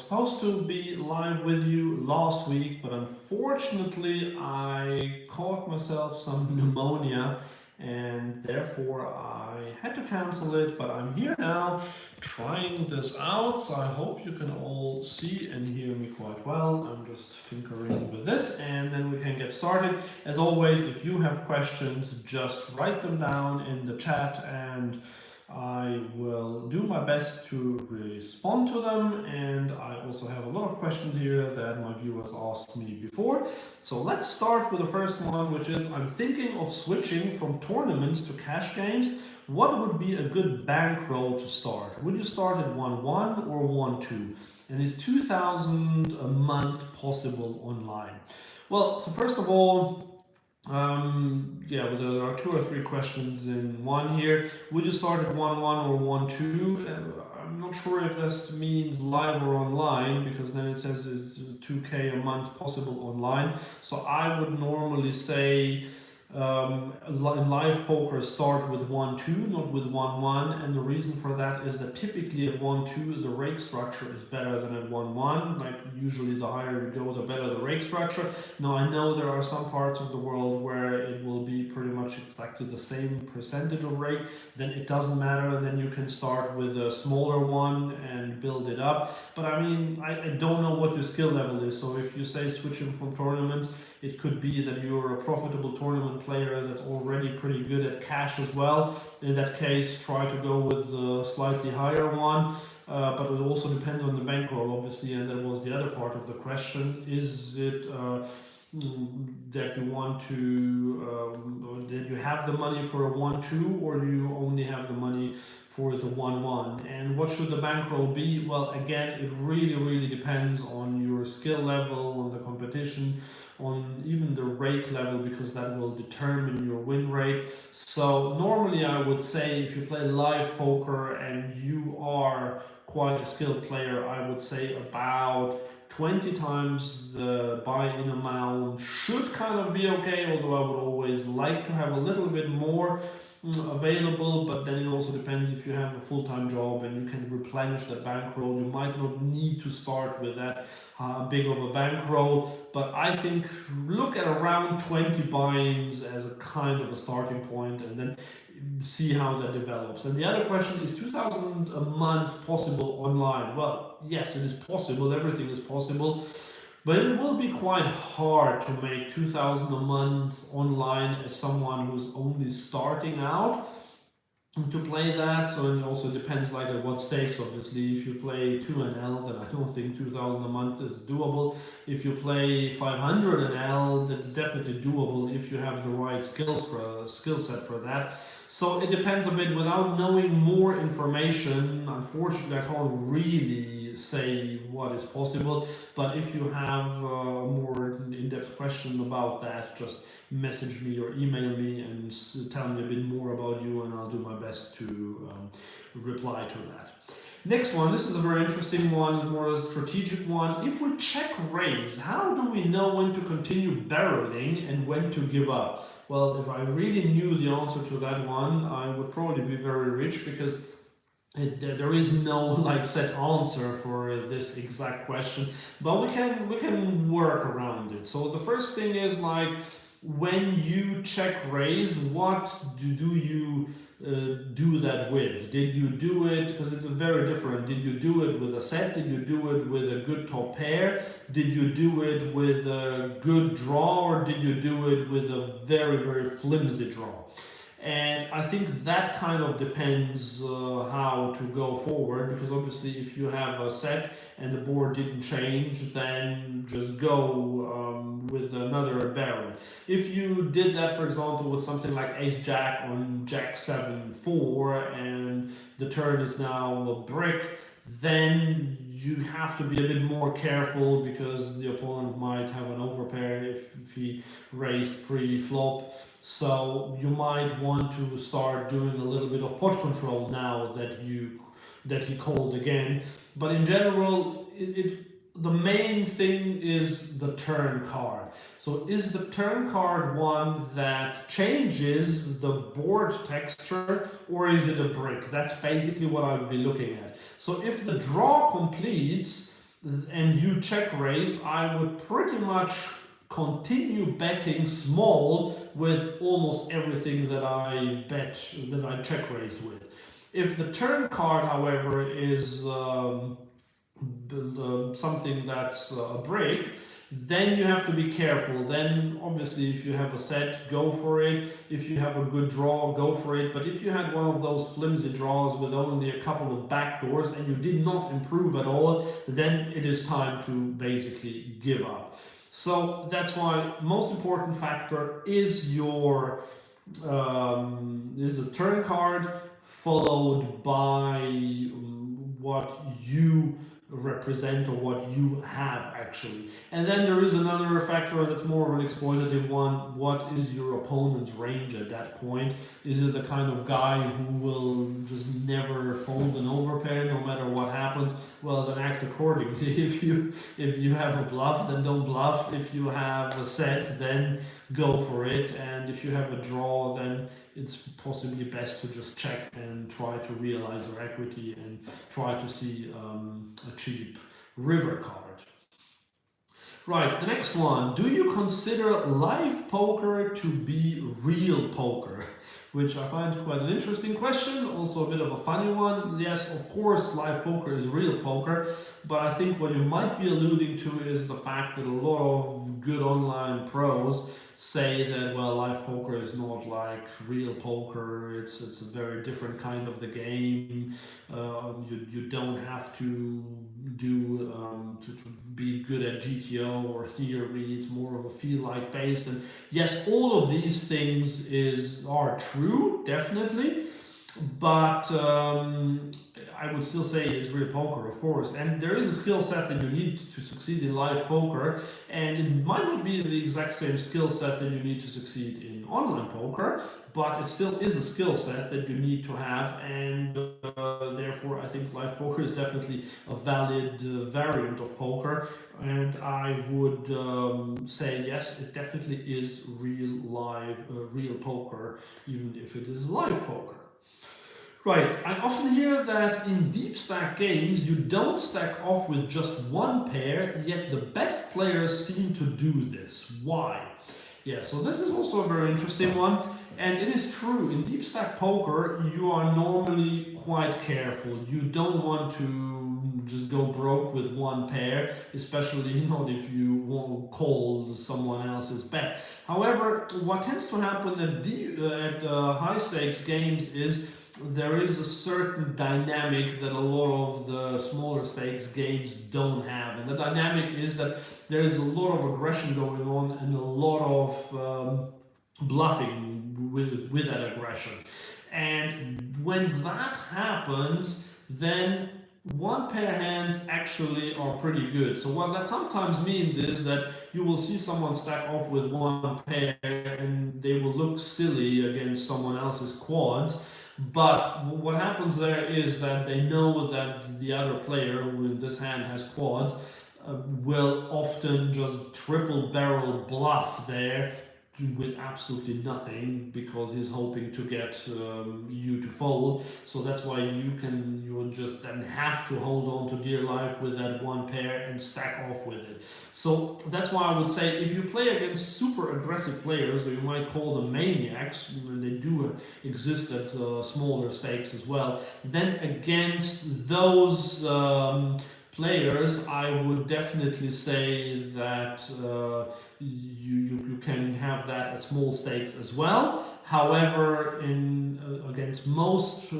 supposed to be live with you last week, but unfortunately I caught myself some pneumonia and therefore I had to cancel it, but I'm here now trying this out, so I hope you can all see and hear me quite well. I'm just tinkering with this and then we can get started. As always, if you have questions, just write them down in the chat and I will do my best to respond to them, and I also have a lot of questions here that my viewers asked me before. So let's start with the first one, which is I'm thinking of switching from tournaments to cash games. What would be a good bankroll to start? Would you start at 1-1 or 1-2? And is 2,000 a month possible online? Well, so first of all, well, there are 2 or 3 questions in one here. Would you start at 1-1 or 1-2? I'm not sure if this means live or online, because then it says is 2K a month possible online. So I would normally say in live poker start with 1-2, not with 1-1, and the reason for that is that typically at 1-2 the rake structure is better than at 1-1. Like usually the higher you go, the better the rake structure. Now I know there are some parts of the world where it will be pretty much exactly the same percentage of rake, then it doesn't matter, then you can start with a smaller one and build it up. But I mean, I don't know what your skill level is, so if you say switching from tournaments, it could be that you're a profitable tournament player that's already pretty good at cash as well. In that case, try to go with the slightly higher one, but it also depends on the bankroll, obviously, and that was the other part of the question. Is it that you want to, that you have the money for a 1-2, or do you only have the money for the 1-1? And what should the bankroll be? Well, again, it really depends on your skill level, on the competition, on even the rake level, because that will determine your win rate. So normally I would say if you play live poker and you are quite a skilled player, I would say about 20 times the buy-in amount should kind of be okay, although I would always like to have a little bit more available, but then it also depends if you have a full-time job and you can replenish that bankroll. You might not need to start with that big of a bankroll, but I think look at around 20 buy-ins as a kind of a starting point and then see how that develops. And the other question is 2,000 a month possible online? Well, yes, it is possible, everything is possible. But it will be quite hard to make 2,000 a month online as someone who's only starting out to play that. So it also depends like at what stakes, obviously. If you play 2NL, then I don't think 2,000 a month is doable. If you play 500 NL, that's definitely doable if you have the right skill set for that. So it depends a bit. Without knowing more information, unfortunately I can't really say what is possible, but if you have a more in-depth question about that, just message me or email me and tell me a bit more about you, and I'll do my best to reply to that. Next one, this is a very interesting one, it's more a strategic one. If we check raise, how do we know when to continue barreling and when to give up? Well, if I really knew the answer to that one, I would probably be very rich, because there is no like set answer for this exact question, but we can work around it. So the first thing is, like, when you check raise, what do you do that with? Did you do it, because it's very different, did you do it with a set, did you do it with a good top pair, did you do it with a good draw, or did you do it with a very flimsy draw? And I think that kind of depends how to go forward, because obviously if you have a set and the board didn't change, then just go with another barrel. If you did that, for example, with something like Ace-Jack on Jack-7-4 and the turn is now a brick, then you have to be a bit more careful, because the opponent might have an overpair if he raised pre-flop. So you might want to start doing a little bit of pot control now that he called again. But in general, the main thing is the turn card. So is the turn card one that changes the board texture, or is it a brick? That's basically what I would be looking at. So if the draw completes, and you check raised, I would pretty much continue betting small with almost everything that I check raised with. If the turn card, however, is something that's a break, then you have to be careful. Then obviously if you have a set, go for it. If you have a good draw, go for it. But if you had one of those flimsy draws with only a couple of backdoors and you did not improve at all, then it is time to basically give up. So that's why most important factor is your is the turn card, followed by what you represent or what you have actually. And then there is another factor that's more of an exploitative one. What is your opponent's range at that point? Is it the kind of guy who will just never fold an overpair no matter what happens? Well, then act accordingly. If you have a bluff, then don't bluff. If you have a set, then go for it. And if you have a draw, then it's possibly best to just check and try to realize your equity and try to see a cheap river card. Right, the next one. Do you consider live poker to be real poker? Which I find quite an interesting question, also a bit of a funny one. Yes, of course, live poker is real poker, but I think what you might be alluding to is the fact that a lot of good online pros say that, well, live poker is not like real poker, it's a very different kind of the game. You don't have to do to be good at GTO or theory, it's more of a feel-like based. And yes, all of these things are true, definitely, but I would still say it's real poker, of course. And there is a skill set that you need to succeed in live poker, and it might not be the exact same skill set that you need to succeed in online poker, but it still is a skill set that you need to have, and therefore I think live poker is definitely a valid variant of poker, and I would say yes, it definitely is real poker, even if it is live poker. Right, I often hear that in deep stack games you don't stack off with just one pair, yet the best players seem to do this. Why? Yeah, so this is also a very interesting one, and it is true, in deep stack poker you are normally quite careful. You don't want to just go broke with one pair, especially not if you won't call someone else's bet. However, what tends to happen at high stakes games is there is a certain dynamic that a lot of the smaller stakes games don't have, and the dynamic is that there is a lot of aggression going on and a lot of bluffing with that aggression. And when that happens, then one pair hands actually are pretty good. So what that sometimes means is that you will see someone stack off with one pair and they will look silly against someone else's quads. But what happens there is that they know that the other player, who in this hand has quads, will often just triple barrel bluff there with absolutely nothing, because he's hoping to get you to fold. So that's why you just then have to hold on to dear life with that one pair and stack off with it. So that's why I would say if you play against super aggressive players, or you might call them maniacs, and they do exist at smaller stakes as well, then against those players, I would definitely say that you can have that at small stakes as well. However, against most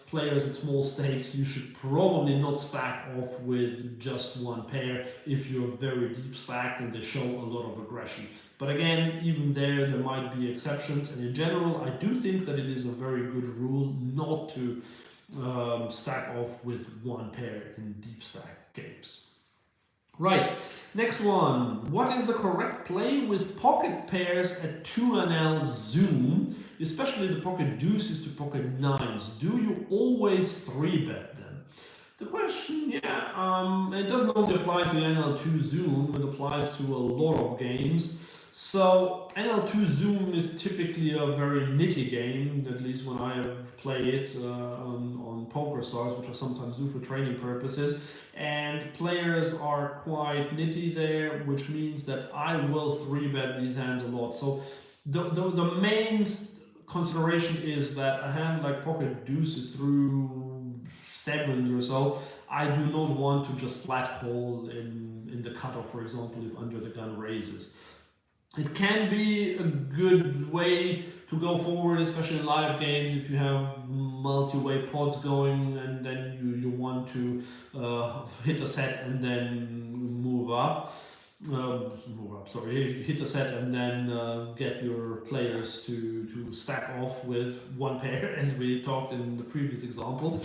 players at small stakes, you should probably not stack off with just one pair if you're very deep stacked and they show a lot of aggression. But again, even there might be exceptions, and in general, I do think that it is a very good rule not to stack off with one pair in deep stack games. Right, next one. What is the correct play with pocket pairs at 2NL Zoom, especially the pocket deuces to pocket nines? Do you always 3-bet them? The question, yeah, it doesn't only apply to NL2 Zoom, it applies to a lot of games. So NL2 Zoom is typically a very nitty game, at least when I play it on PokerStars, which I sometimes do for training purposes. And players are quite nitty there, which means that I will 3-bet these hands a lot. So the main consideration is that a hand like pocket deuces through sevens or so, I do not want to just flat call in the cutoff, for example, if under the gun raises. It can be a good way to go forward, especially in live games, if you have multi-way pods going and then you want to hit a set and then move up. Hit a set and then get your players to stack off with one pair, as we talked in the previous example.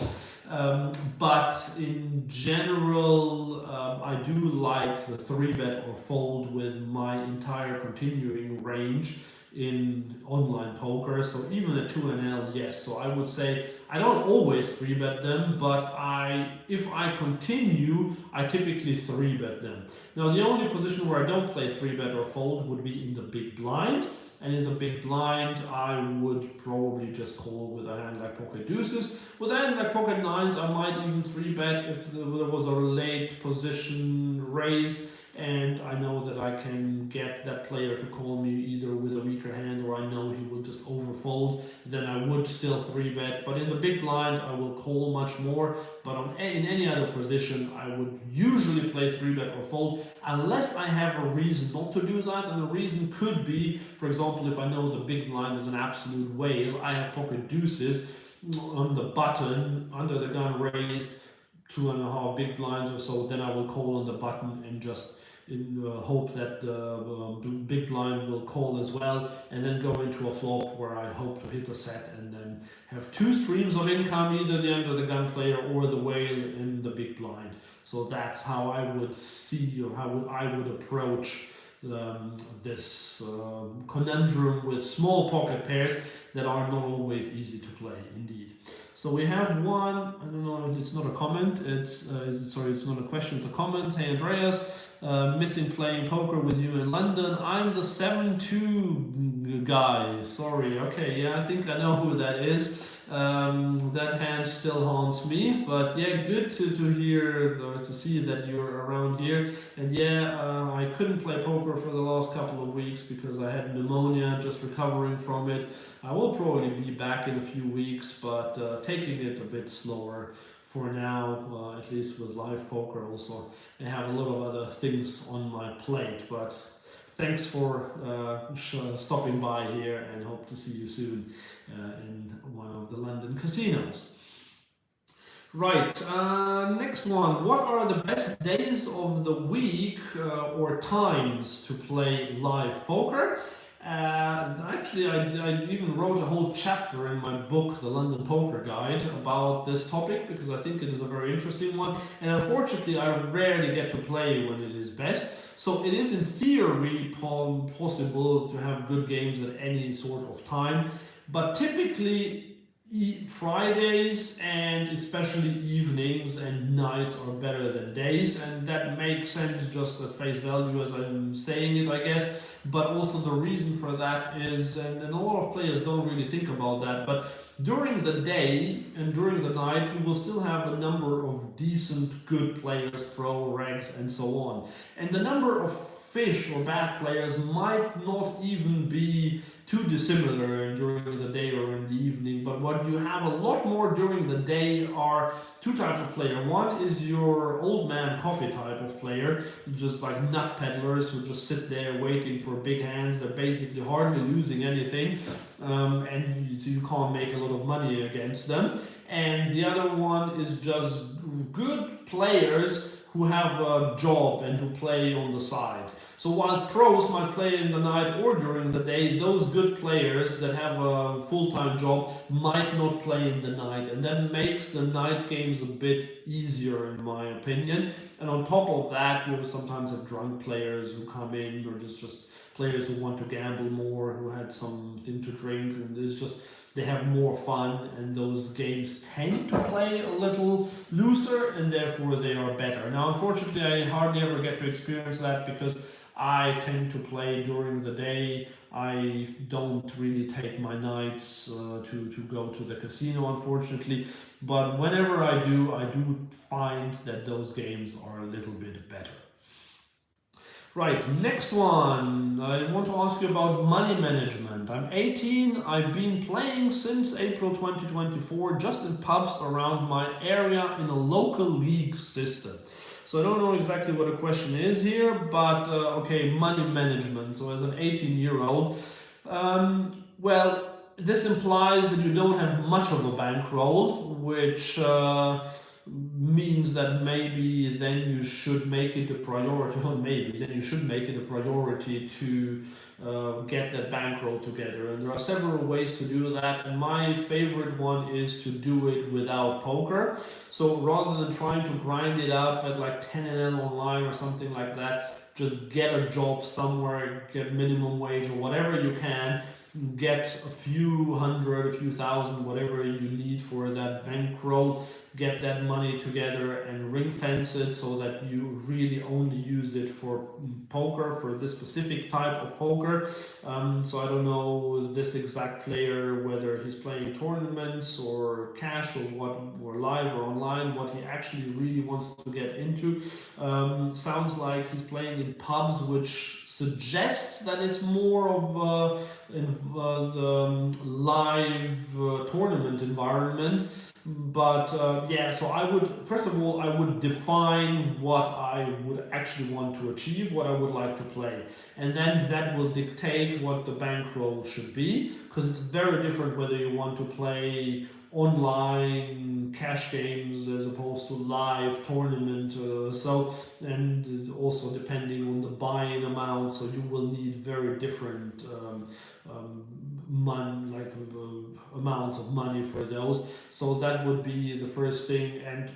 But in general, I do like the 3-bet or fold with my entire continuing range in online poker. So even at 2NL, yes. So I would say I don't always 3-bet them, but if I continue, I typically 3-bet them. Now the only position where I don't play 3-bet or fold would be in the big blind. And in the big blind, I would probably just call with a hand like pocket deuces. With a hand like pocket nines, I might even 3-bet if there was a late position raise, and I know that I can get that player to call me either with a weaker hand or I know he will just overfold, then I would still 3-bet. But in the big blind, I will call much more. But in any other position, I would usually play 3-bet or fold, unless I have a reason not to do that. And the reason could be, for example, if I know the big blind is an absolute whale, I have pocket deuces on the button, under the gun raised, 2.5 big blinds or so, then I will call on the button and just hope that the big blind will call as well, and then go into a flop where I hope to hit a set and then have two streams of income, either the under the gun player or the whale in the big blind. So that's how I would see, or how I would approach this conundrum with small pocket pairs that are not always easy to play, indeed. So we have one, I don't know, it's not a comment, it's not a question, it's a comment. Hey Andreas, missing playing poker with you in London. I'm the 7-2 guy, sorry. Okay, yeah, I think I know who that is. That hand still haunts me, but yeah, good to hear or to see that you're around here. And yeah, I couldn't play poker for the last couple of weeks because I had pneumonia, just recovering from it. I will probably be back in a few weeks, but taking it a bit slower for now, at least with live poker. Also, I have a lot of other things on my plate, but thanks for stopping by here, and hope to see you soon in one of the London casinos. Right, next one. What are the best days of the week or times to play live poker? Actually, I even wrote a whole chapter in my book, The London Poker Guide, about this topic because I think it is a very interesting one. And unfortunately, I rarely get to play when it is best. So it is in theory possible to have good games at any sort of time. But typically, Fridays and especially evenings and nights are better than days, and that makes sense just at face value as I'm saying it, I guess. But also the reason for that is, and a lot of players don't really think about that, but during the day and during the night you will still have a number of decent good players, pro, regs and so on, and the number of fish or bad players might not even be too dissimilar during the day or in the evening. But what you have a lot more during the day are two types of player. One is your old man coffee type of player, just like nut peddlers who just sit there waiting for big hands. They're basically hardly losing anything, and you can't make a lot of money against them. And the other one is just good players who have a job and who play on the side. So whilst pros might play in the night or during the day, those good players that have a full-time job might not play in the night, and that makes the night games a bit easier in my opinion. And on top of that, you sometimes have drunk players who come in, or just players who want to gamble more, who had something to drink, and it's just they have more fun, and those games tend to play a little looser, and therefore they are better. Now, unfortunately, I hardly ever get to experience that because I tend to play during the day. I don't really take my nights to go to the casino, unfortunately. But whenever I do find that those games are a little bit better. Right, next one. I want to ask you about money management. I'm 18. I've been playing since April 2024, just in pubs around my area in a local league system. So I don't know exactly what the question is here, but okay, money management. So as an 18-year-old, well, this implies that you don't have much of a bankroll, which means that maybe then you should make it a priority, or maybe then you should make it a priority to get that bankroll together. And there are several ways to do that. And my favorite one is to do it without poker. So rather than trying to grind it up at like 10 online or something like that, just get a job somewhere, get minimum wage or whatever you can, get a few hundred, a few thousand, whatever you need for that bankroll, get that money together and ring fence it so that you really only use it for poker, for this specific type of poker. So I don't know this exact player, whether he's playing tournaments or cash or what, or live or online, what he actually really wants to get into. Sounds like he's playing in pubs, which suggests that it's more of the live tournament environment. But yeah, so I would, first of all, I would define what I would actually want to achieve, what I would like to play. And then that will dictate what the bankroll should be, because it's very different whether you want to play online cash games as opposed to live tournament. And also depending on the buy-in amount, so you will need very different amounts of money for those. So that would be the first thing. And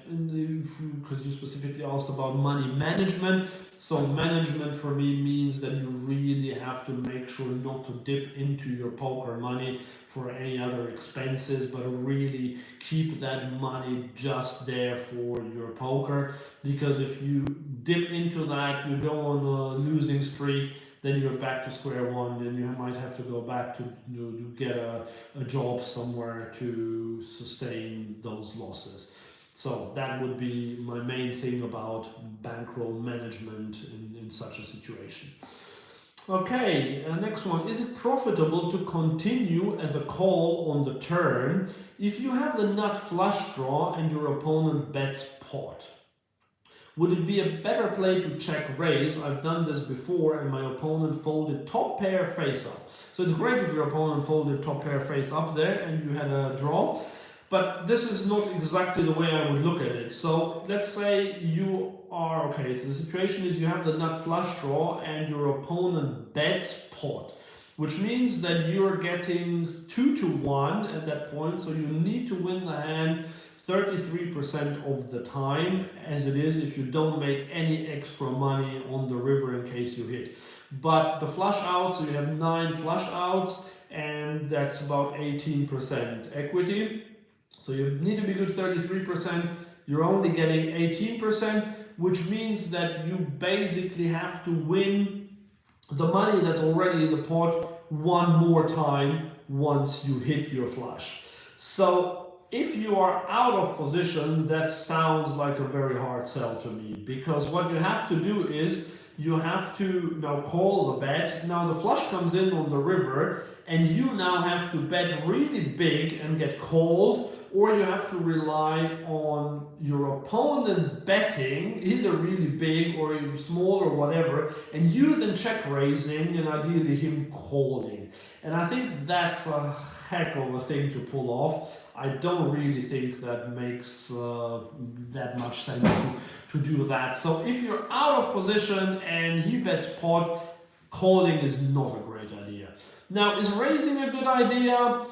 because you specifically asked about money management, so management for me means that you really have to make sure not to dip into your poker money for any other expenses, but really keep that money just there for your poker. Because if you dip into that, you go on a losing streak, then you're back to square one, and you might have to go back to get a job somewhere to sustain those losses. So that would be my main thing about bankroll management in such a situation. Okay, next one. Is it profitable to continue as a call on the turn if you have the nut flush draw and your opponent bets pot? Would it be a better play to check raise? I've done this before and my opponent folded top pair face up. So it's great if your opponent folded top pair face up there and you had a draw. But this is not exactly the way I would look at it. So let's say you are, okay, so the situation is you have the nut flush draw and your opponent bets pot, which means that you're getting 2-1 at that point. So you need to win the hand 33% of the time, as it is if you don't make any extra money on the river in case you hit. But the flush outs, so you have 9 flush outs, and that's about 18% equity. So you need to be good 33%, you're only getting 18%, which means that you basically have to win the money that's already in the pot one more time once you hit your flush. So if you are out of position, that sounds like a very hard sell to me, because what you have to do is you have to now call the bet. Now the flush comes in on the river and you now have to bet really big and get called, or you have to rely on your opponent betting either really big or small or whatever, and you then check raising and ideally him calling. And I think that's a heck of a thing to pull off. I don't really think that makes that much sense to do that. So if you're out of position and he bets pot, calling is not a great idea. Now, is raising a good idea?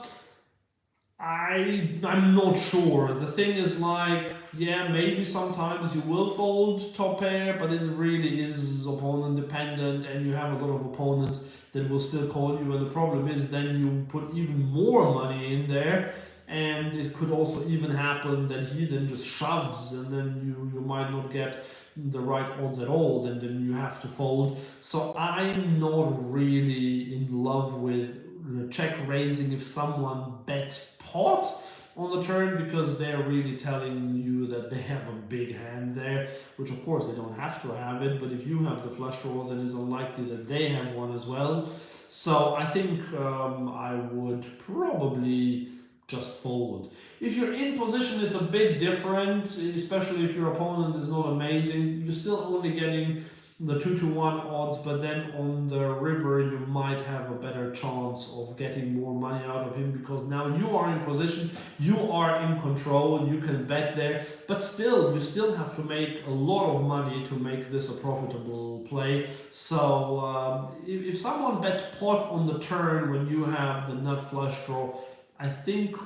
I'm not sure. The thing is, like, yeah, maybe sometimes you will fold top pair, but it really is opponent dependent, and you have a lot of opponents that will still call you, and the problem is then you put even more money in there, and it could also even happen that he then just shoves, and then you might not get the right odds at all, then you have to fold. So I'm not really in love with check raising if someone bets pot on the turn, because they're really telling you that they have a big hand there, which of course they don't have to have it, but if you have the flush draw, then it's unlikely that they have one as well. So I think I would probably just fold. If you're in position, it's a bit different, especially if your opponent is not amazing. You're still only getting the 2-to-1 odds, but then on the river you might have a better chance of getting more money out of him, because now you are in position, you are in control, you can bet there, but still, you still have to make a lot of money to make this a profitable play. So if someone bets pot on the turn when you have the nut flush draw, I think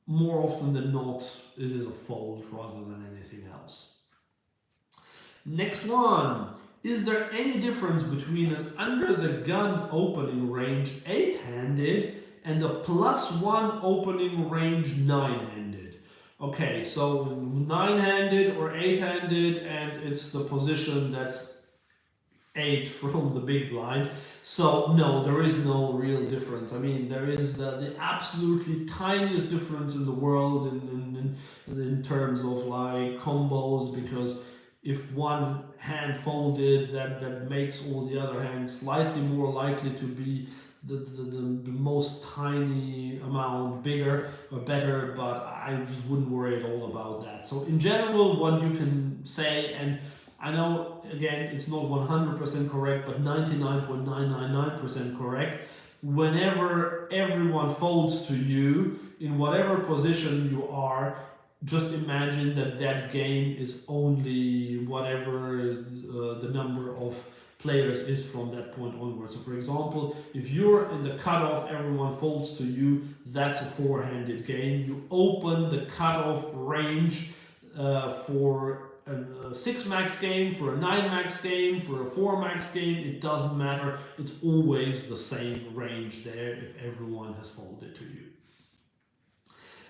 more often than not it is a fold rather than anything else. Next one. Is there any difference between an under the gun opening range 8-handed and a +1 opening range 9-handed? Okay, so 9-handed or 8-handed, and it's the position that's 8 from the big blind. So no, there is no real difference. I mean, there is the absolutely tiniest difference in the world in terms of like combos, because if one hand folded, that makes all the other hands slightly more likely to be the most tiny amount bigger or better, but I just wouldn't worry at all about that. So in general, what you can say, and I know again it's not 100% correct, but 99.999% correct, whenever everyone folds to you, in whatever position you are, just imagine that that game is only whatever the number of players is from that point onwards. So for example, if you're in the cutoff, everyone folds to you, that's a 4-handed game. You open the cutoff range for a 6 max game, for a 9 max game, for a 4 max game, it doesn't matter. It's always the same range there if everyone has folded to you.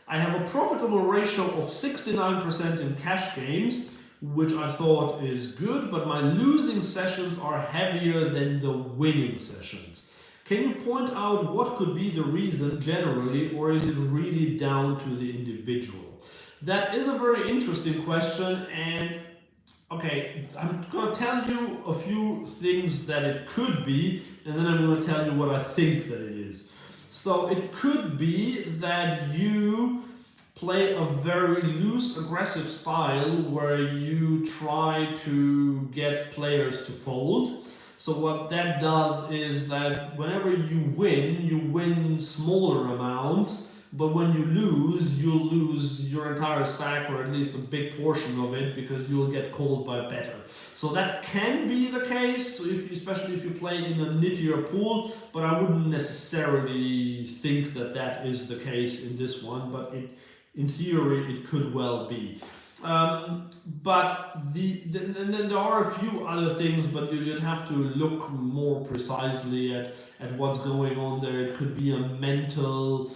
I have a profitable ratio of 69% in cash games, which I thought is good, but my losing sessions are heavier than the winning sessions. Can you point out what could be the reason generally, or is it really down to the individual? That is a very interesting question, and okay, I'm going to tell you a few things that it could be, and then I'm going to tell you what I think that it is. So it could be that you play a very loose, aggressive style where you try to get players to fold. So what that does is that whenever you win smaller amounts, but when you lose, you'll lose your entire stack, or at least a big portion of it, because you'll get called by better. So that can be the case, especially if you play in a nittier pool, but I wouldn't necessarily think that that is the case in this one, but in theory it could well be. But then there are a few other things, but you'd have to look more precisely at what's going on there. It could be a mental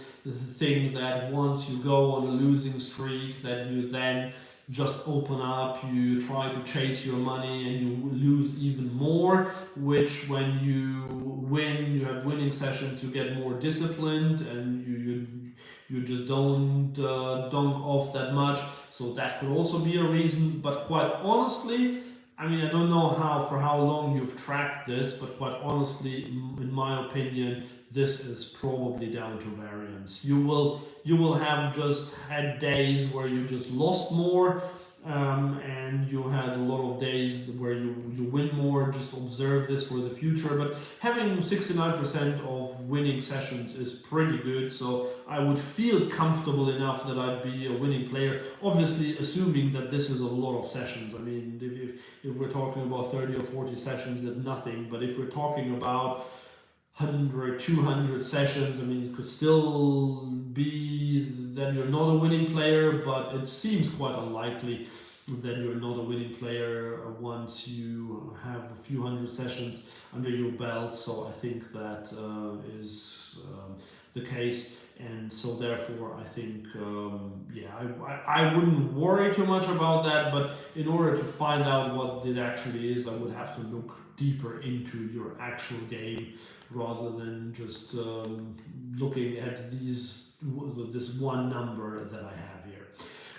thing that once you go on a losing streak, that you then just open up, you try to chase your money and you lose even more, which when you win, you have winning sessions, you get more disciplined and you just don't dunk off that much. So that could also be a reason, but quite honestly, I mean, I don't know for how long you've tracked this, but quite honestly, in my opinion, this is probably down to variance. You will have just had days where you just lost more, and you had a lot of days where you win more. Just observe this for the future, but having 69% of winning sessions is pretty good, so I would feel comfortable enough that I'd be a winning player, obviously assuming that this is a lot of sessions. I mean, if we're talking about 30 or 40 sessions, that's nothing, but if we're talking about 100, 200 sessions, I mean, it could still be that you're not a winning player, but it seems quite unlikely that you're not a winning player once you have a few hundred sessions under your belt. So I think that is the case. And so therefore I think, yeah, I wouldn't worry too much about that, but in order to find out what it actually is, I would have to look deeper into your actual game rather than just looking at this one number that I have here.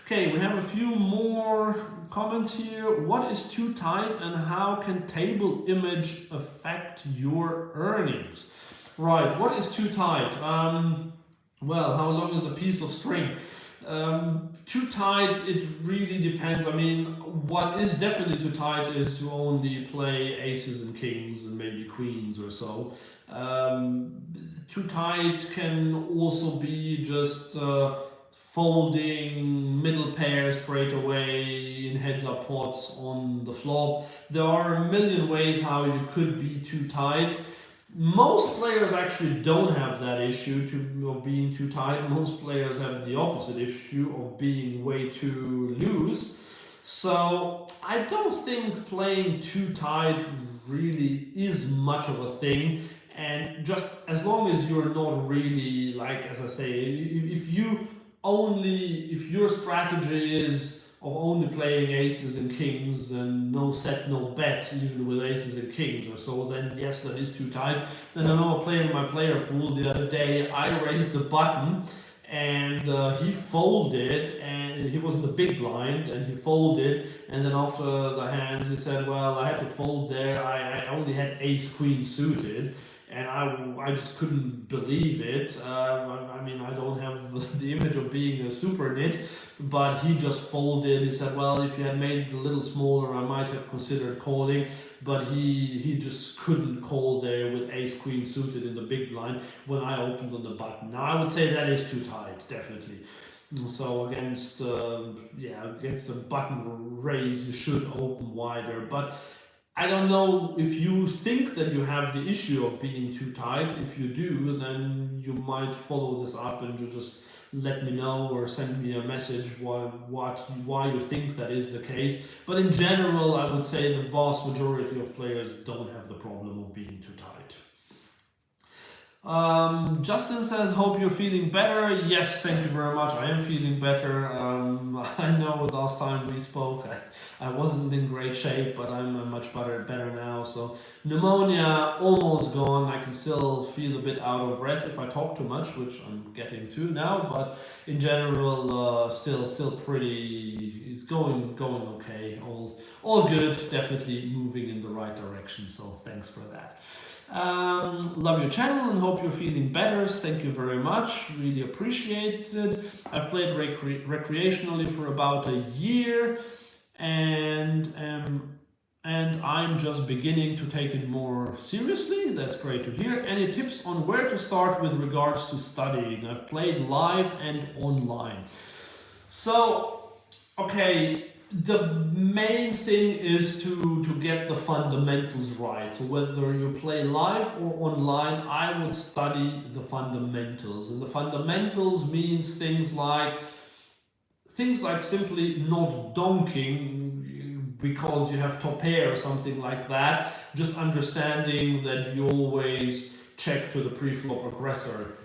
Okay, we have a few more comments here. What is too tight and how can table image affect your earnings? Right, what is too tight? Well, how long is a piece of string? Too tight, it really depends. I mean, what is definitely too tight is to only play aces and kings and maybe queens or so. Too tight can also be just folding middle pair straight away in heads up pots on the flop. There are a million ways how you could be too tight. Most players actually don't have that issue of being too tight. Most players have the opposite issue of being way too loose. So I don't think playing too tight really is much of a thing. And just as long as you're not really, like, as I say, if your strategy is of only playing aces and kings and no set, no bet, even with aces and kings or so, then yes, that is too tight. Then I know a player in my player pool the other day, I raised the button and he folded, and he was in the big blind and he folded, and then after the hand he said, well, I had to fold there, I only had ace queen suited. And I just couldn't believe it. I mean, I don't have the image of being a super nit, but he just folded. He said, well, if you had made it a little smaller, I might have considered calling, but he just couldn't call there with ace queen suited in the big blind when I opened on the button. Now, I would say that is too tight, definitely. So against a button raise, you should open wider, but I don't know if you think that you have the issue of being too tight. If you do, then you might follow this up and you just let me know or send me a message why you think that is the case. But in general, I would say the vast majority of players don't have the problem of being too tight. Justin says, hope you're feeling better. Yes, thank you very much. I am feeling better. I know last time we spoke, I wasn't in great shape, but I'm much better now. So pneumonia almost gone. I can still feel a bit out of breath if I talk too much, which I'm getting to now. But in general, still pretty. It's going okay. All good. Definitely moving in the right direction. So thanks for that. Love your channel and hope you're feeling better. Thank you very much. Really appreciate it. I've played recreationally for about a year, and I'm just beginning to take it more seriously. That's great to hear. Any tips on where to start with regards to studying? I've played live and online. So, okay. The main thing is to get the fundamentals right. So whether you play live or online, I would study the fundamentals. And the fundamentals means things like simply not donking because you have top pair or something like that. Just understanding that you always check to the pre-flop aggressor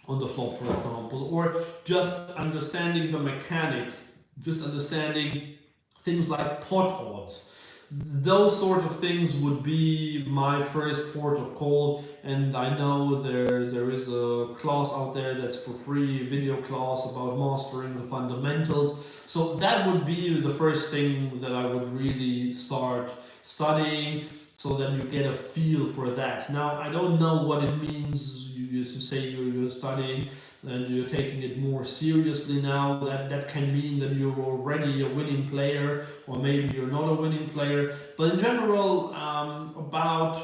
on the flop, for example, or just understanding the mechanics, just understanding things like pot odds. Those sort of things would be my first port of call, and I know there is a class out there that's for free, video class about mastering the fundamentals. So that would be the first thing that I would really start studying, so that you get a feel for that. Now, I don't know what it means. You used to say you're studying and you're taking it more seriously now. That can mean that you're already a winning player, or maybe you're not a winning player. But in general, about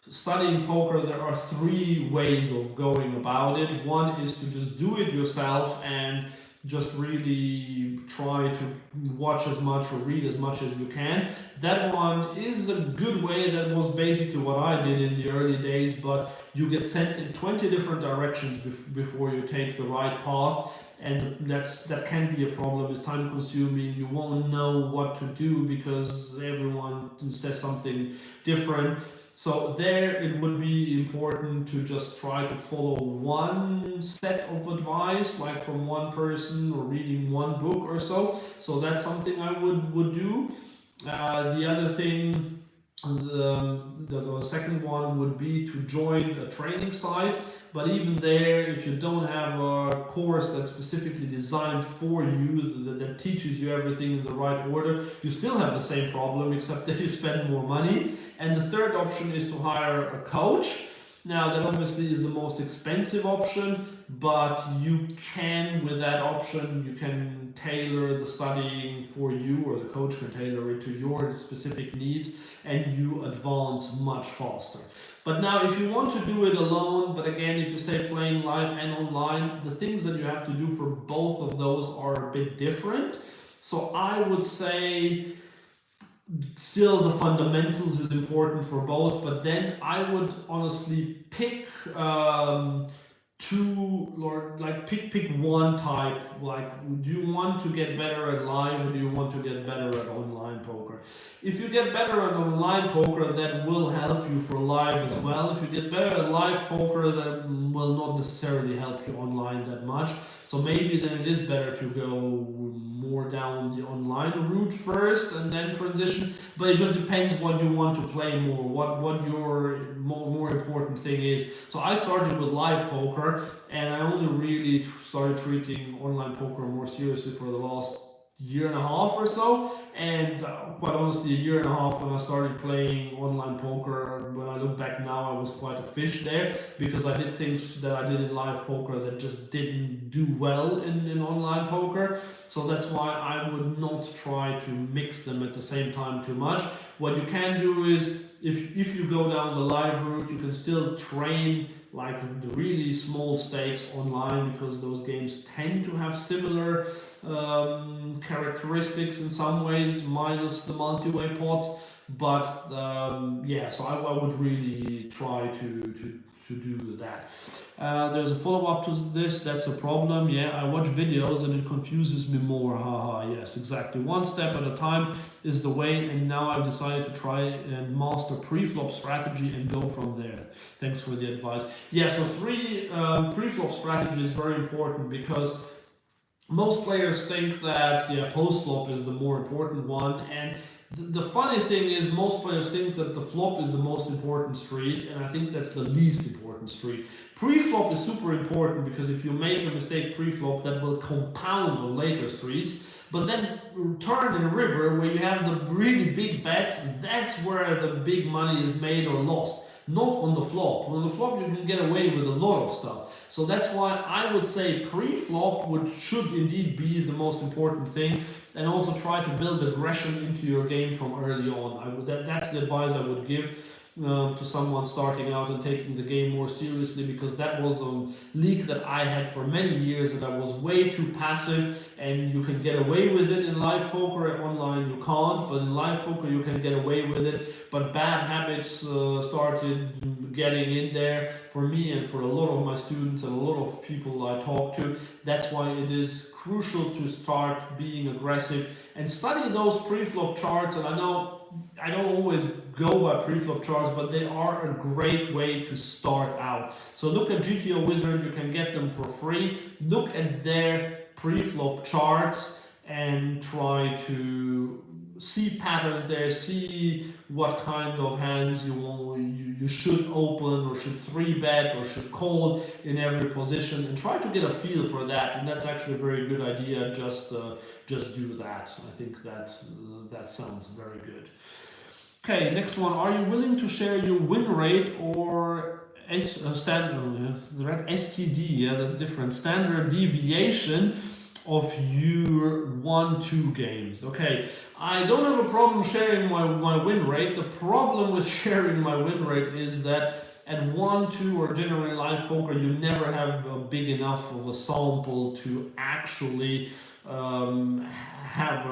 studying poker, there are three ways of going about it. One is to just do it yourself and just really try to watch as much or read as much as you can. That one is a good way. That was basically what I did in the early days, but you get sent in 20 different directions before you take the right path, and that can be a problem. It's time consuming. You won't know what to do because everyone says something different. So there it would be important to just try to follow one set of advice, like from one person or reading one book or so. So that's something I would do. The other thing, the second one would be to join a training site. But even there, if you don't have a course that's specifically designed for you, that teaches you everything in the right order, you still have the same problem, except that you spend more money. And the third option is to hire a coach. Now, that obviously is the most expensive option, but you can, with that option, you can tailor the studying for you, or the coach can tailor it to your specific needs, and you advance much faster. But now, if you want to do it alone, but again, if you say playing live and online, the things that you have to do for both of those are a bit different. So I would say still the fundamentals is important for both, but then I would honestly pick two, or like pick one type. Like, do you want to get better at live, or do you want to get better at online poker? If you get better at online poker, that will help you for live as well. If you get better at live poker, that will not necessarily help you online that much. So maybe then it is better to go more down the online route first and then transition. But it just depends what you want to play more, what your more important thing is. So I started with live poker, and I only really started treating online poker more seriously for the last year and a half or so. And quite honestly, a year and a half when I started playing online poker, when I look back now, I was quite a fish there, because I did things that I did in live poker that just didn't do well in online poker. So that's why I would not try to mix them at the same time too much. What you can do is, if you go down the live route, you can still train like the really small stakes online, because those games tend to have similar characteristics in some ways, minus the multi-way pots. But yeah, so I would really try to do that. There's a follow-up to this. That's a problem. Yeah, I watch videos and it confuses me more. Haha, yes, exactly. One step at a time is the way, and now I've decided to try and master pre-flop strategy and go from there. Thanks for the advice. Yeah, so pre-flop strategy is very important, because most players think that post-flop is the more important one, and the funny thing is, most players think that the flop is the most important street, and I think that's the least important street. Pre-flop is super important, because if you make a mistake pre-flop, that will compound on later streets. But then turn in river, where you have the really big bets, that's where the big money is made or lost, not on the flop. On the flop, you can get away with a lot of stuff. So that's why I would say pre-flop should indeed be the most important thing, and also try to build aggression into your game from early on. That's the advice I would give to someone starting out and taking the game more seriously, because that was a leak that I had for many years, that I was way too passive, and you can get away with it in live poker. Online you can't, but in live poker you can get away with it. But bad habits started getting in there for me and for a lot of my students and a lot of people I talk to. That's why it is crucial to start being aggressive and study those pre-flop charts. And I know I don't always go by pre-flop charts, but they are a great way to start out. So look at GTO Wizard, you can get them for free. Look at their pre-flop charts and try to see patterns there, see what kind of hands you should open, or should 3-bet, or should call in every position, and try to get a feel for that. And that's actually a very good idea. Just do that. I think that sounds very good. Okay, next one. Are you willing to share your win rate or standard STD? Yeah, that's different. Standard deviation of your 1-2 games. Okay, I don't have a problem sharing my win rate. The problem with sharing my win rate is that at 1-2 or generally live poker, you never have a big enough of a sample to actually have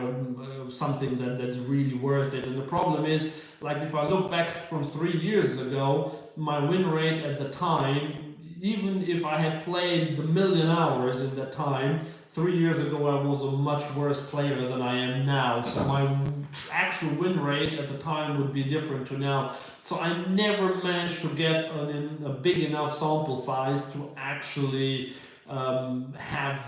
something that's really worth it. And the problem is, like, if I look back from 3 years ago, my win rate at the time, even if I had played the million hours in that time, 3 years ago I was a much worse player than I am now, so my actual win rate at the time would be different to now. So I never managed to get a big enough sample size to actually have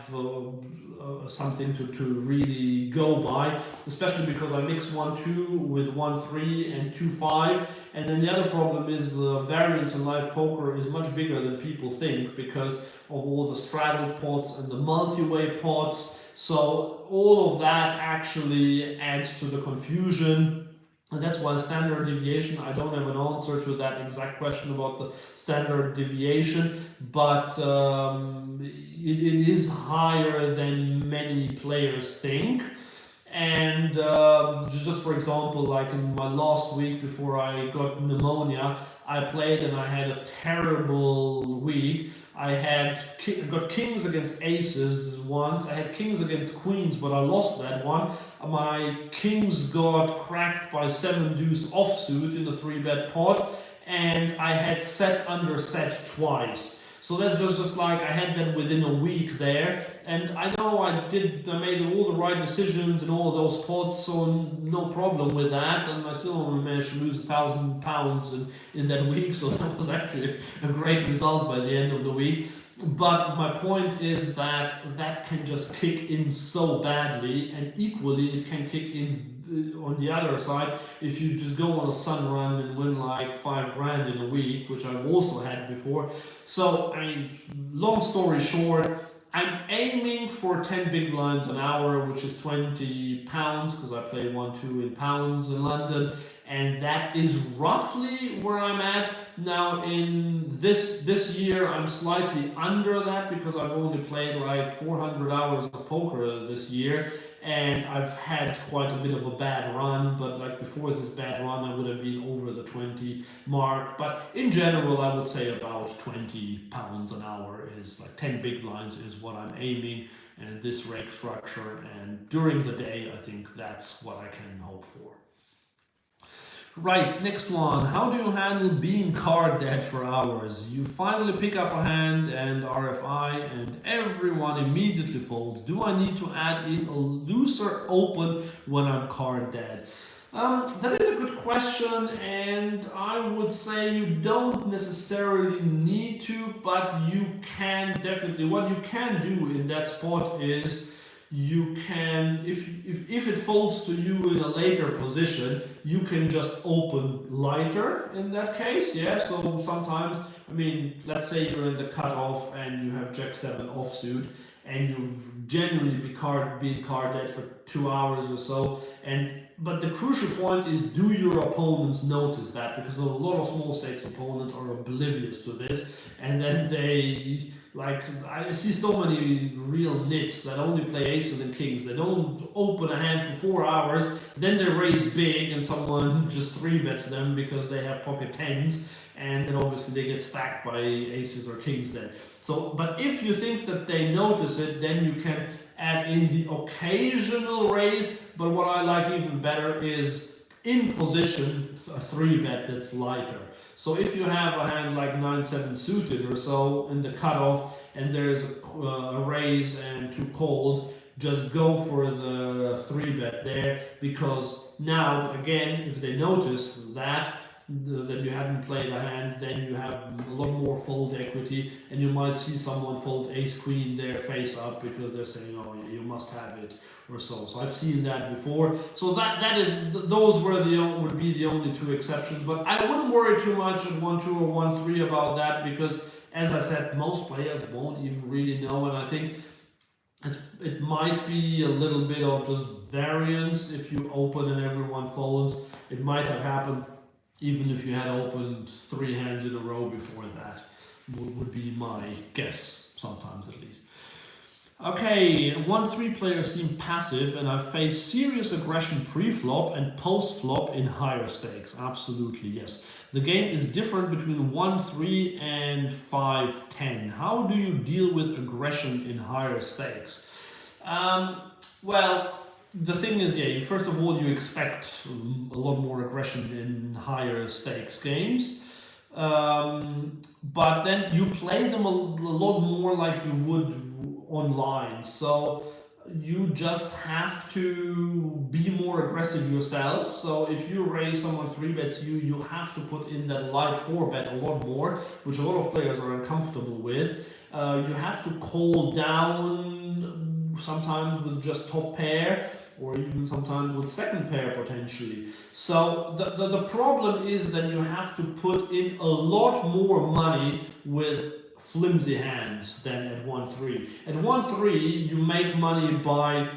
something to really go by, especially because I mix 1-2 with 1-3 and 2-5. And then the other problem is the variance in live poker is much bigger than people think because of all the straddled pots and the multi-way pots. So all of that actually adds to the confusion. And that's why standard deviation, I don't have an answer to that exact question about the standard deviation, but it is higher than many players think. And just for example, like in my last week before I got pneumonia, I played and I had a terrible week. I got kings against aces once. I had kings against queens, but I lost that one. My kings got cracked by 7 deuce offsuit in the 3-bet pot, and I had set under set twice. So that's just like I had them within a week there, and I know I made all the right decisions in all of those pots, so no problem with that, and I still only managed to lose £1,000 in that week, so that was actually a great result by the end of the week. But my point is that that can just kick in so badly, and equally it can kick in on the other side if you just go on a sun run and win like 5 grand in a week, which I've also had before. So, I mean, long story short, I'm aiming for 10 big blinds an hour, which is £20, because I play 1-2 in pounds in London, and that is roughly where I'm at. Now in this year I'm slightly under that because I've only played like 400 hours of poker this year, and I've had quite a bit of a bad run, but like before this bad run I would have been over the 20 mark. But in general I would say about £20 an hour is like 10 big blinds is what I'm aiming, and this rake structure, and during the day I think that's what I can hope for. Right, next one. How do you handle being card dead for hours? You finally pick up a hand and RFI and everyone immediately folds. Do I need to add in a looser open when I'm card dead? That is a good question, and I would say you don't necessarily need to, but you can definitely. What you can do in that spot is you can, if it folds to you in a later position, you can just open lighter in that case. Yeah, so sometimes, I mean, let's say you're in the cutoff and you have Jack 7 offsuit, and you've generally been card dead for 2 hours or so, but the crucial point is, do your opponents notice that? Because a lot of small stakes opponents are oblivious to this, and then they, like, I see so many real nits that only play aces and kings. They don't open a hand for 4 hours, then they raise big and someone just 3-bets them because they have pocket 10s, and then obviously they get stacked by aces or kings then. So, but if you think that they notice it, then you can add in the occasional raise, but what I like even better is in position a 3-bet that's lighter. So if you have a hand like 9-7 suited or so in the cutoff, and there's a raise and 2 calls, just go for the 3-bet there, because now again, if they notice that you hadn't played a hand, then you have a lot more fold equity, and you might see someone fold ace queen there face up because they're saying, oh, you must have it or so. So I've seen that before. So those would be the only 2 exceptions, but I wouldn't worry too much at 1-2 or 1-3 about that, because as I said, most players won't even really know, and I think it might be a little bit of just variance. If you open and everyone folds, it might have happened even if you had opened 3 hands in a row before that, would be my guess, sometimes at least. Okay, 1-3 players seem passive, and I've faced serious aggression pre-flop and post-flop in higher stakes. Absolutely, yes. The game is different between 1-3 and 5-10. How do you deal with aggression in higher stakes? Well, the thing is, yeah, first of all, you expect a lot more aggression in higher stakes games. But then you play them a lot more like you would online. So you just have to be more aggressive yourself. So if you raise someone 3-bets you, you have to put in that light 4-bet a lot more, which a lot of players are uncomfortable with. You have to call down sometimes with just top pair, or even sometimes with second pair potentially. So the problem is that you have to put in a lot more money with flimsy hands than at 1-3. At 1-3 you make money by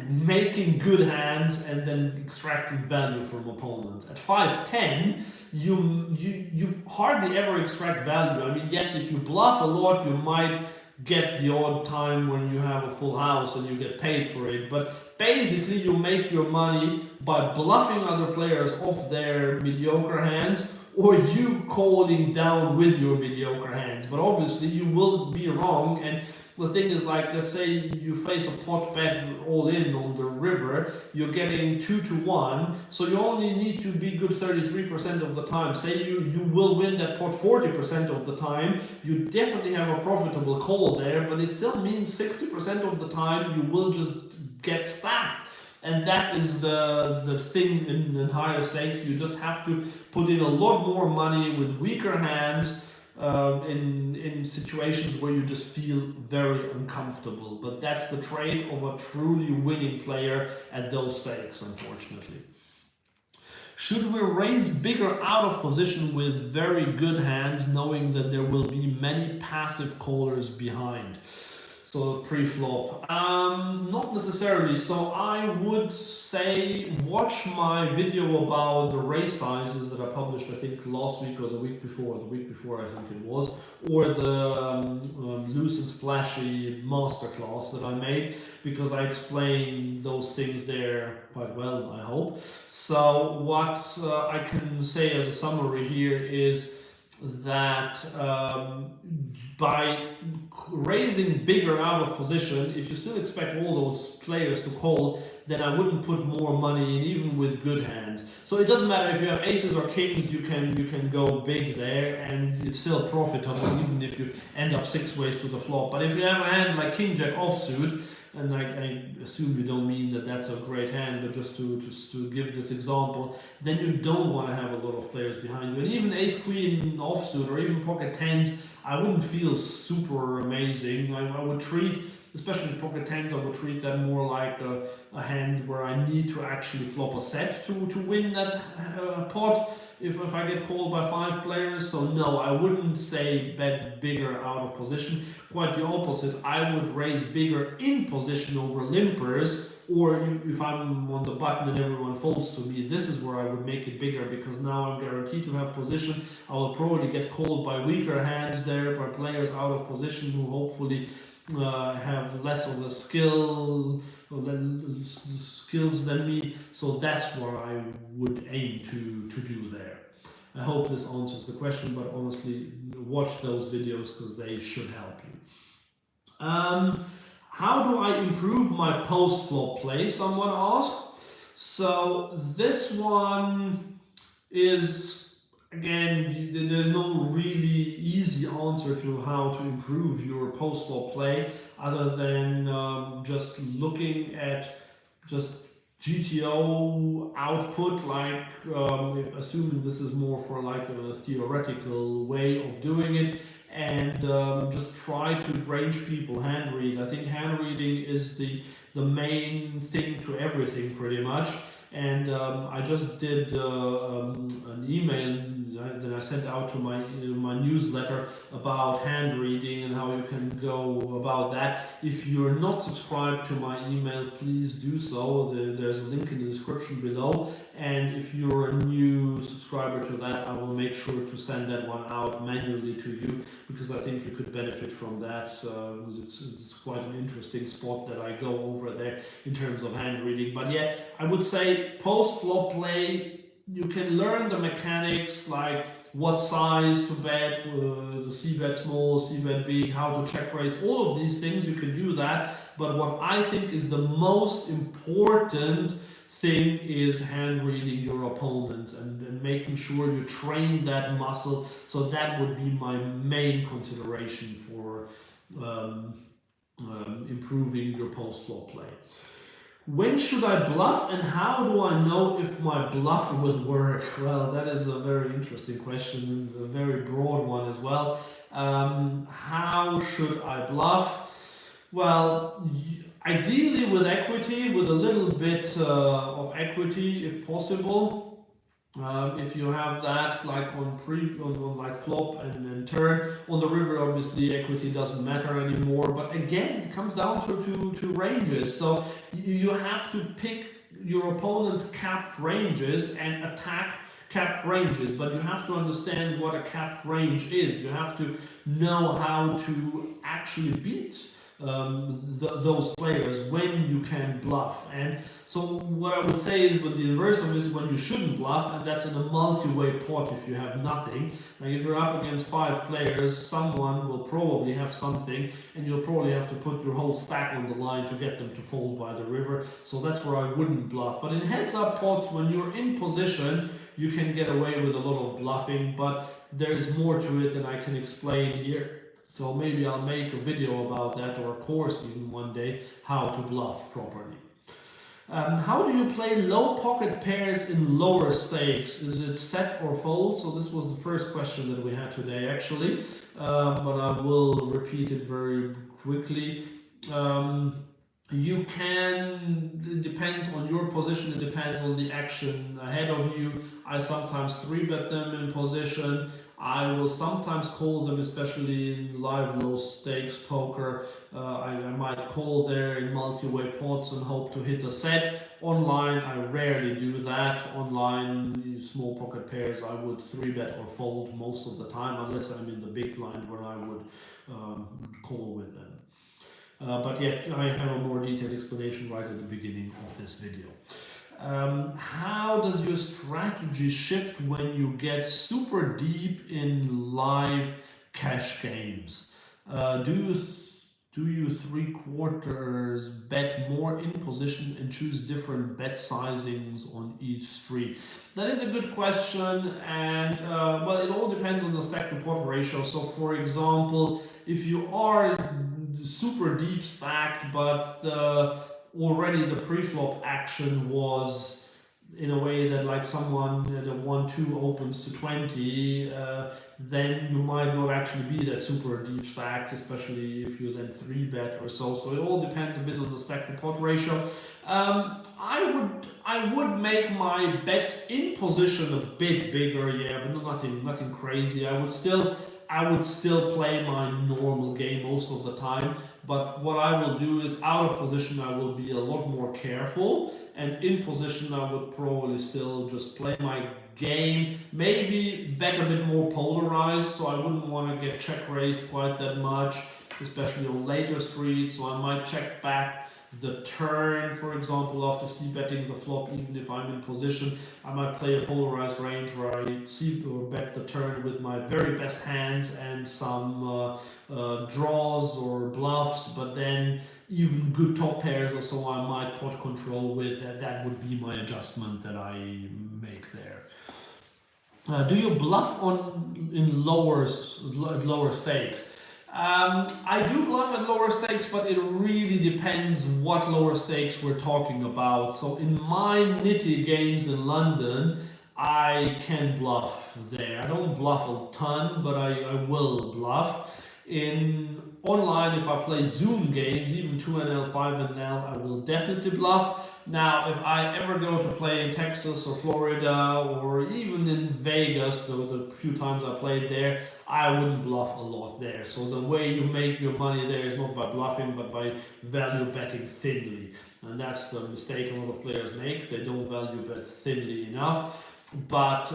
making good hands and then extracting value from opponents. At 5-10 you hardly ever extract value. I mean, yes, if you bluff a lot you might get the odd time when you have a full house and you get paid for it, but basically you make your money by bluffing other players off their mediocre hands, or you calling down with your mediocre hands. But obviously you will be wrong, and the thing is, like, let's say you face a pot bet all in on the river, you're getting 2-1, so you only need to be good 33% of the time. Say you will win that pot 40% of the time, you definitely have a profitable call there, but it still means 60% of the time you will just get stacked. And that is the thing in higher stakes. You just have to put in a lot more money with weaker hands in situations where you just feel very uncomfortable. But that's the trait of a truly winning player at those stakes, unfortunately. Should we raise bigger out of position with very good hands, knowing that there will be many passive callers behind? So pre-flop, not necessarily. So I would say watch my video about the raise sizes that I published, I think last week or the week before I think it was, or the loose and splashy masterclass that I made, because I explained those things there quite well, I hope. So what I can say as a summary here is that by raising bigger out of position, if you still expect all those players to call, then I wouldn't put more money in, even with good hands. So it doesn't matter if you have aces or kings, you can go big there and it's still profitable, even if you end up 6 ways to the flop. But if you have a hand like king jack offsuit, and I assume you don't mean that that's a great hand, but just to give this example, then you don't want to have a lot of players behind you. And even ace queen offsuit or even pocket tens, I wouldn't feel super amazing. I would treat, especially pocket tens, I would treat that more like a hand where I need to actually flop a set to win that pot if I get called by 5 players. So no, I wouldn't say bet bigger out of position. Quite the opposite. I would raise bigger in position over limpers, or if I'm on the button and everyone folds to me, this is where I would make it bigger, because now I'm guaranteed to have position. I will probably get called by weaker hands there, by players out of position who hopefully have less of the skills than me. So that's what I would aim to do there. I hope this answers the question, but honestly, watch those videos because they should help you. How do I improve my post-flop play, someone asked. So this one is, again, there's no really easy answer to how to improve your post-flop play, other than just looking at just GTO output, like assuming this is more for like a theoretical way of doing it, and just try to range people hand read. I think hand reading is the main thing to everything pretty much. And I just did an email that I sent out to my newsletter about hand reading and how you can go about that. If you're not subscribed to my email, please do so. There's a link in the description below. And if you're a new subscriber to that, I will make sure to send that one out manually to you, because I think you could benefit from that. It's quite an interesting spot that I go over there in terms of hand reading. But yeah, I would say post-flop play, you can learn the mechanics, like what size to bet, to c-bet small, c-bet big, how to check raise, all of these things, you can do that. But what I think is the most important thing is hand reading your opponents and making sure you train that muscle. So that would be my main consideration for improving your post-flop play. When should I bluff and how do I know if my bluff will work? Well, that is a very interesting question, a very broad one as well. How should I bluff? Well, ideally with equity, with a little bit of equity if possible. If you have that like on like flop and turn on the river, obviously equity doesn't matter anymore. But again, it comes down to ranges. So you have to pick your opponent's capped ranges and attack capped ranges. But you have to understand what a capped range is. You have to know how to actually beat those players when you can bluff. And so what I would say is, with the inverse of this is when you shouldn't bluff, and that's in a multi-way pot if you have nothing. Like if you're up against 5 players, someone will probably have something, and you'll probably have to put your whole stack on the line to get them to fold by the river. So that's where I wouldn't bluff. But in heads-up pots, when you're in position, you can get away with a lot of bluffing, but there is more to it than I can explain here. So maybe I'll make a video about that, or a course even one day, how to bluff properly. How do you play low pocket pairs in lower stakes? Is it set or fold? So this was the first question that we had today actually, but I will repeat it very quickly. You can, it depends on your position, it depends on the action ahead of you. I sometimes 3-bet them in position. I will sometimes call them, especially in live low stakes poker. I might call there in multi-way pots and hope to hit a set. Online, I rarely do that. Online, small pocket pairs, I would 3-bet or fold most of the time, unless I'm in the big blind where I would call with them. But yet, I have a more detailed explanation right at the beginning of this video. How does your strategy shift when you get super deep in live cash games? Do you 3/4 bet more in position and choose different bet sizings on each street? That is a good question, and well, it all depends on the stack to pot ratio. So for example, if you are super deep stacked, but already the pre-flop action was in a way that like someone the 1-2 opens to 20, then you might not actually be that super deep stacked, especially if you then 3-bet or so. So it all depends a bit on the stack to pot ratio. I would make my bets in position a bit bigger, yeah, but nothing crazy. I would still play my normal game most of the time, but what I will do is out of position I will be a lot more careful, and in position I would probably still just play my game, maybe bet a bit more polarized, so I wouldn't want to get check raised quite that much, especially on later streets. So I might check back the turn, for example, after c-betting the flop. Even if I'm in position, I might play a polarized range where I bet the turn with my very best hands and some draws or bluffs, but then even good top pairs or so I might pot control with. That would be my adjustment that I make there. Do you bluff in lower stakes? I do bluff at lower stakes, but it really depends what lower stakes we're talking about. So in my nitty games in London, I can bluff there. I don't bluff a ton, but I will bluff. In online, if I play Zoom games, even 2NL, 5NL, I will definitely bluff. Now, if I ever go to play in Texas or Florida or even in Vegas, the few times I played there, I wouldn't bluff a lot there. So the way you make your money there is not by bluffing, but by value betting thinly. And that's the mistake a lot of players make. They don't value bet thinly enough. But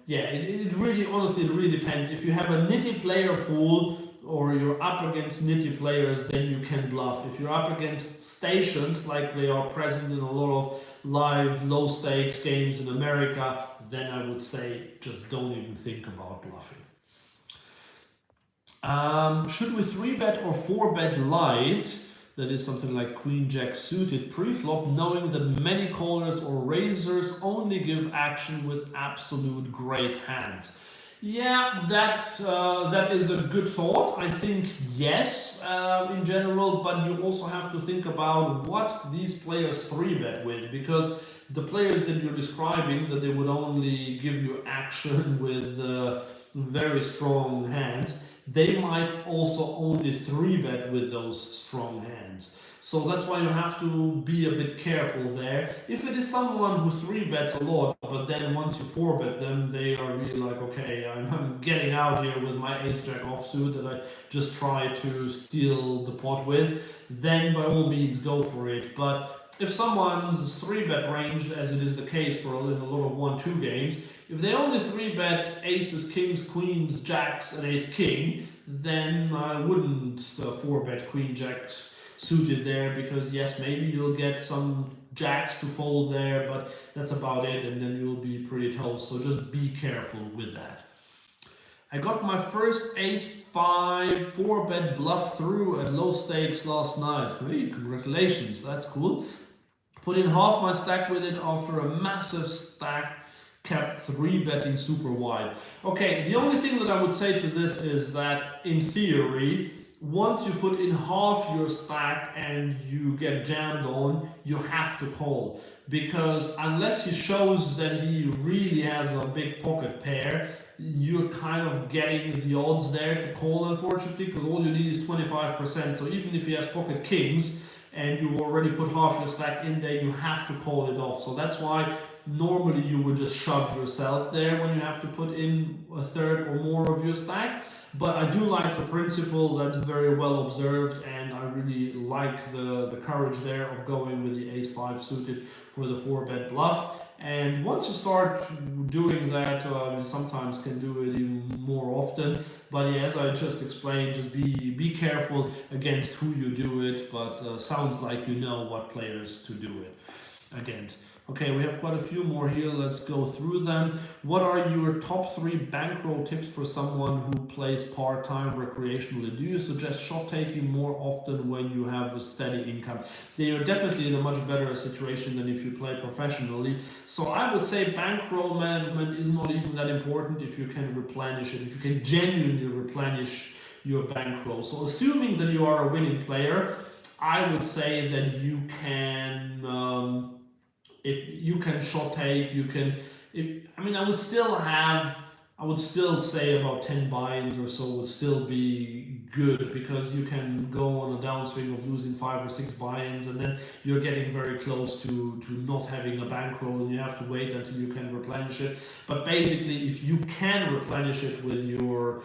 yeah, it really, honestly, it really depends. If you have a nitty player pool, or you're up against nitty players, then you can bluff. If you're up against stations, like they are present in a lot of live low stakes games in America, then I would say just don't even think about bluffing. Should we 3-bet or 4-bet light? That is something like Queen Jack suited pre-flop, knowing that many callers or raisers only give action with absolute great hands. Yeah, that is a good thought. I think yes, in general, but you also have to think about what these players three bet with, because the players that you're describing that they would only give you action with very strong hands, they might also only three bet with those strong hands. So that's why you have to be a bit careful there. If it is someone who three bets a lot, but then once you four bet them, they are really like, okay, I'm getting out here with my ace jack offsuit that I just try to steal the pot with, then by all means go for it. But if someone's three bet range, as it is the case for in a lot of 1-2 games, if they only three bet aces, kings, queens, jacks, and ace king, then I wouldn't four bet queen jacks suited there, because yes, maybe you'll get some jacks to fold there, but that's about it, and then you'll be pretty toast. So just be careful with that. I got my first ace-5 4-bet bluff through at low stakes last night. Hey, congratulations, that's cool. Put in half my stack with it after a massive stack kept 3-betting super wide. Okay, the only thing that I would say to this is that in theory, once you put in half your stack and you get jammed on, you have to call. Because unless he shows that he really has a big pocket pair, you're kind of getting the odds there to call, unfortunately, because all you need is 25%. So even if he has pocket kings and you already put half your stack in there, you have to call it off. So that's why normally you would just shove yourself there when you have to put in a third or more of your stack. But I do like the principle, that's very well observed, and I really like the courage there of going with the ace-5 suited for the 4-bet bluff. And once you start doing that, you sometimes can do it even more often. But yeah, as I just explained, just be careful against who you do it, but sounds like you know what players to do it against. Okay, we have quite a few more here. Let's go through them. What are your top 3 bankroll tips for someone who plays part-time recreationally? Do you suggest shot taking more often when you have a steady income? You're definitely in a much better situation than if you play professionally. So I would say bankroll management is not even that important if you can replenish it, if you can genuinely replenish your bankroll. So assuming that you are a winning player, I would say that you can... if you can shot take, you can. I would still say about 10 buy-ins or so would still be good, because you can go on a downswing of losing 5 or 6 buy-ins, and then you're getting very close to not having a bankroll, and you have to wait until you can replenish it. But basically, if you can replenish it with your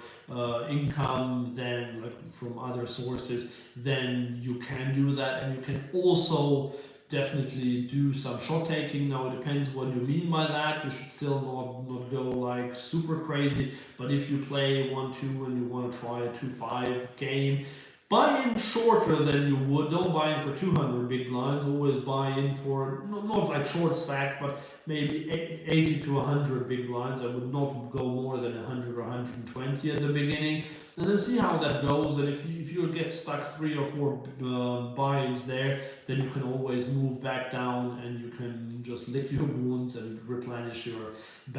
income, then like from other sources, then you can do that, and you can also definitely do some shot taking. Now it depends what you mean by that. You should still not go like super crazy, but if you play 1-2 and you want to try a 2-5 game, buy in shorter than you would. Don't buy in for 200 big blinds. Always buy in for not like short stack, but maybe 80 to 100 big blinds. I would not go more than 100 or 120 at the beginning, and then see how that goes. And if you get stuck 3 or 4 buy-ins there, then you can always move back down and you can just lick your wounds and replenish your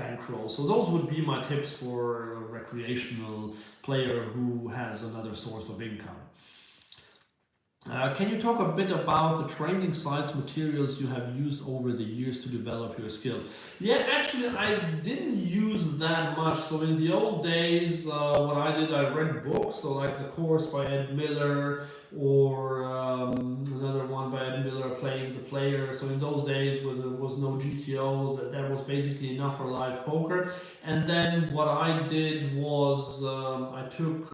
bankroll. So those would be my tips for a recreational player who has another source of income. Can you talk a bit about the training sites materials you have used over the years to develop your skill? Yeah, actually I didn't use that much. So in the old days, what I did, I read books, so like The Course by Ed Miller, or another one by Ed Miller, Playing the Player. So in those days where there was no GTO, that was basically enough for live poker. And then what I did was I took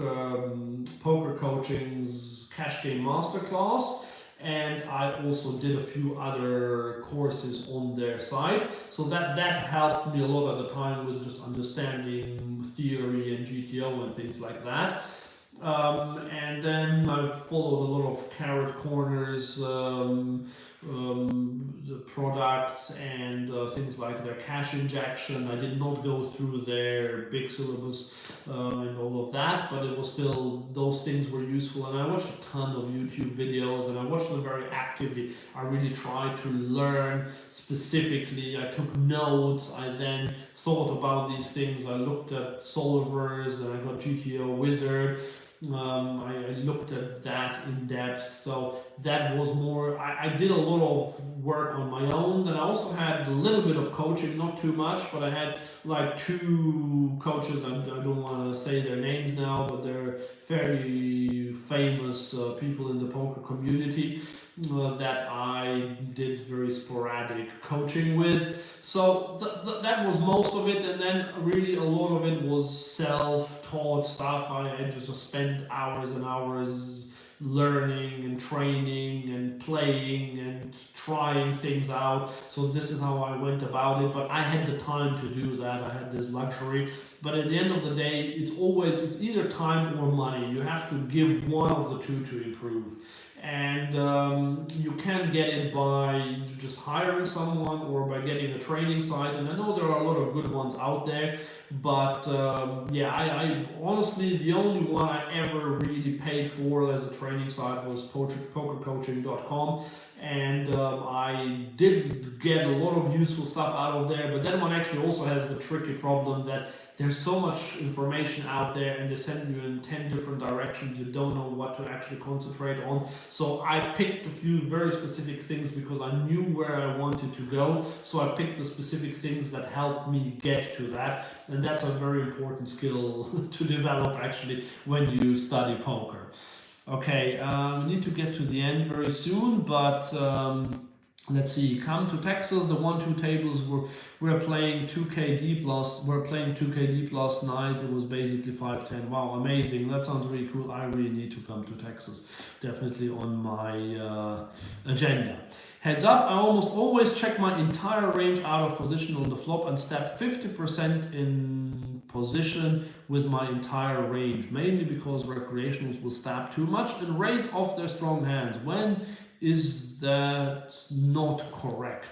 Poker Coaching's Cash Game Masterclass, and I also did a few other courses on their site. So that helped me a lot at the time with just understanding theory and GTO and things like that. And then I followed a lot of Carrot Corners, the products, and things like their cash injection. I did not go through their big syllabus and all of that, but it was still, those things were useful. And I watched a ton of YouTube videos, and I watched them very actively. I really tried to learn specifically. I took notes. I then thought about these things. I looked at solvers and I got GTO Wizard. I looked at that in depth, so that was more. I did a lot of work on my own. Then I also had a little bit of coaching, not too much, but I had like two coaches. I don't want to say their names now, but they're fairly famous people in the poker community that I did very sporadic coaching with. So that was most of it, and then really a lot of it was self-taught stuff. I just spent hours and hours learning and training and playing and trying things out. So this is how I went about it, but I had the time to do that. I had this luxury. But at the end of the day, it's either time or money. You have to give one of the two to improve. And you can get it by just hiring someone or by getting a training site. And I know there are a lot of good ones out there, but yeah, I honestly, the only one I ever really paid for as a training site was pokercoaching.com. And I did get a lot of useful stuff out of there, but that one actually also has the tricky problem that there's so much information out there and they send you in 10 different directions. You don't know what to actually concentrate on. So I picked a few very specific things because I knew where I wanted to go. So I picked the specific things that helped me get to that. And that's a very important skill to develop actually when you study poker. Okay, we need to get to the end very soon, but let's see. Come to Texas. The 1-2 tables we're playing 2K deep last. We're playing 2K deep last night. It was basically 5-10. Wow, amazing! That sounds really cool. I really need to come to Texas. Definitely on my agenda. Heads up, I almost always check my entire range out of position on the flop and step 50% in position with my entire range, mainly because recreationals will stab too much and raise off their strong hands. When is that not correct?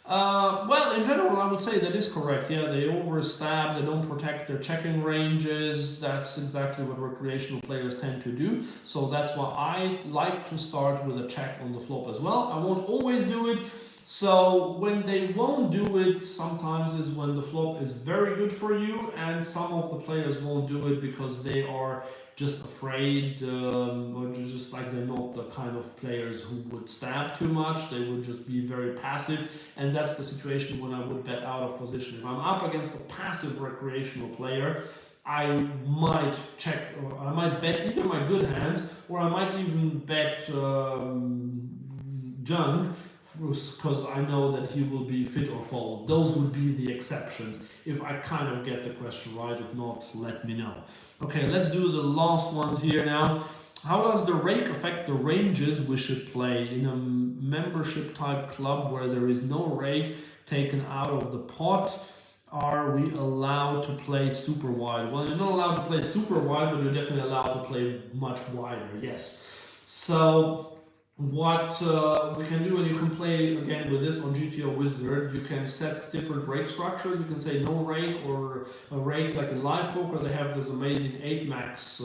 Well, in general, I would say that is correct. Yeah, they overstab, they don't protect their checking ranges. That's exactly what recreational players tend to do. So that's why I like to start with a check on the flop as well. I won't always do it. So when they won't do it, sometimes is when the flop is very good for you, and some of the players won't do it because they are just afraid, or just like they're not the kind of players who would stab too much. They would just be very passive, and that's the situation when I would bet out of position. If I'm up against a passive recreational player, I might check, or I might bet either my good hand, or I might even bet junk, because I know that he will be fit or fold. Those would be the exceptions, if I kind of get the question right. If not, let me know. Okay, let's do the last ones here now. How does the rake affect the ranges we should play? In a membership type club where there is no rake taken out of the pot, are we allowed to play super wide? Well, you're not allowed to play super wide, but you're definitely allowed to play much wider, yes. So what we can do, and you can play again with this on GTO Wizard, you can set different rake structures. You can say no rake or a rake. Like in Live Poker, they have this amazing 8max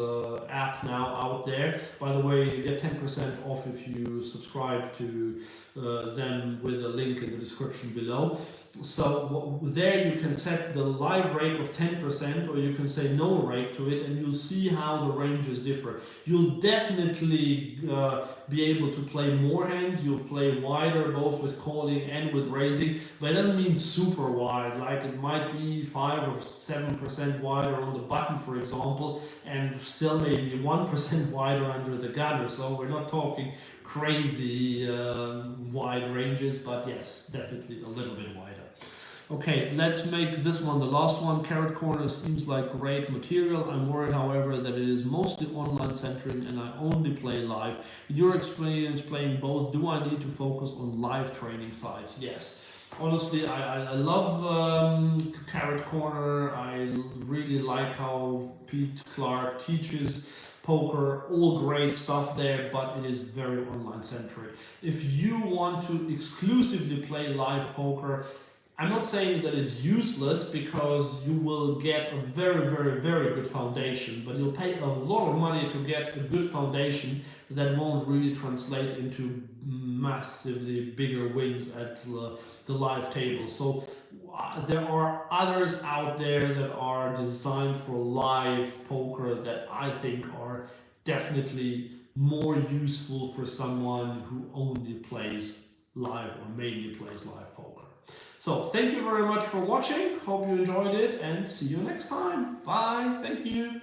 app now out there. By the way, you get 10% off if you subscribe to them with a link in the description below. So there you can set the live rake of 10%, or you can say no rake to it, and you'll see how the ranges differ. You'll definitely be able to play more hands. You'll play wider, both with calling and with raising, but it doesn't mean super wide. Like it might be 5 or 7% wider on the button, for example, and still maybe 1% wider under the gunner. So we're not talking crazy wide ranges, but yes, definitely a little bit wider. Okay, let's make this one the last one. Carrot Corner seems like great material. I'm worried, however, that it is mostly online centering and I only play live. In your experience playing both, do I need to focus on live training sites? Yes. Honestly, I love Carrot Corner. I really like how Pete Clark teaches poker, all great stuff there, but it is very online centric. If you want to exclusively play live poker, I'm not saying that it's useless, because you will get a very, very, very good foundation, but you'll pay a lot of money to get a good foundation that won't really translate into massively bigger wins at the live table. So there are others out there that are designed for live poker that I think are definitely more useful for someone who only plays live or mainly plays live poker. So thank you very much for watching. Hope you enjoyed it and see you next time. Bye. Thank you.